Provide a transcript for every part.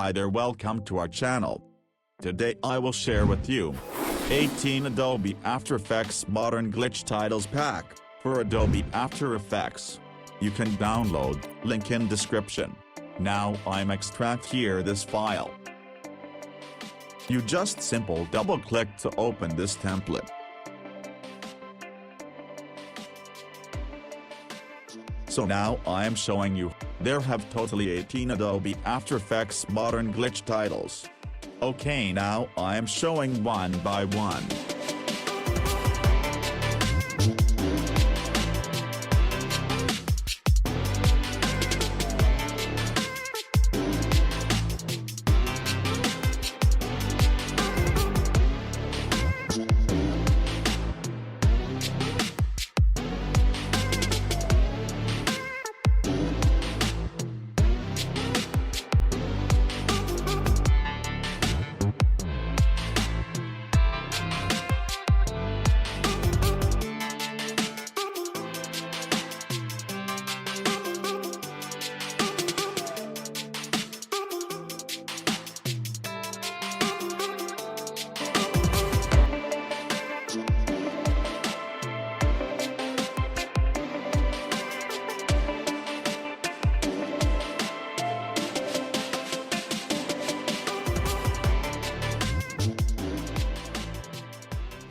Hi there, welcome to our channel. Today I will share with you 18 Adobe After Effects Modern Glitch Titles Pack for Adobe After Effects. You can download, link in description. Now I'm extract here this file. You just simple double click to open this template. So now I am showing you, there have totally 18 Adobe After Effects Modern Glitch titles. Okay, now I am showing one by one.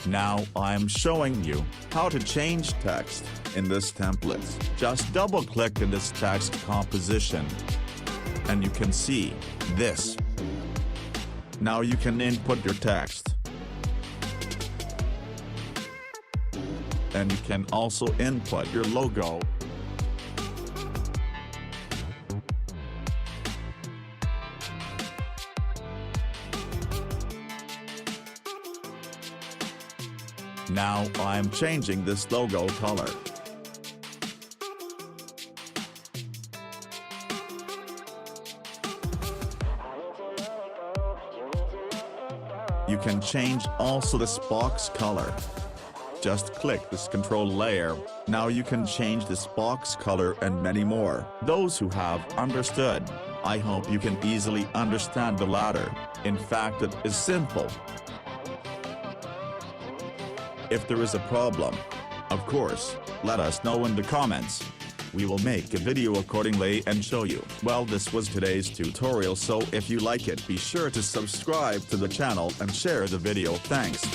Now I am showing you how to change text in this template. Just double click in this text composition and you can see this. Now you can input your text. And you can also input your logo. Now I'm changing this logo color. You can change also this box color. Just click this control layer. Now you can change this box color and many more. Those who have understood, I hope you can easily understand the latter. In fact, it is simple. If there is a problem, of course, let us know in the comments. We will make a video accordingly and show you. Well, this was today's tutorial, so if you like it, be sure to subscribe to the channel and share the video. Thanks.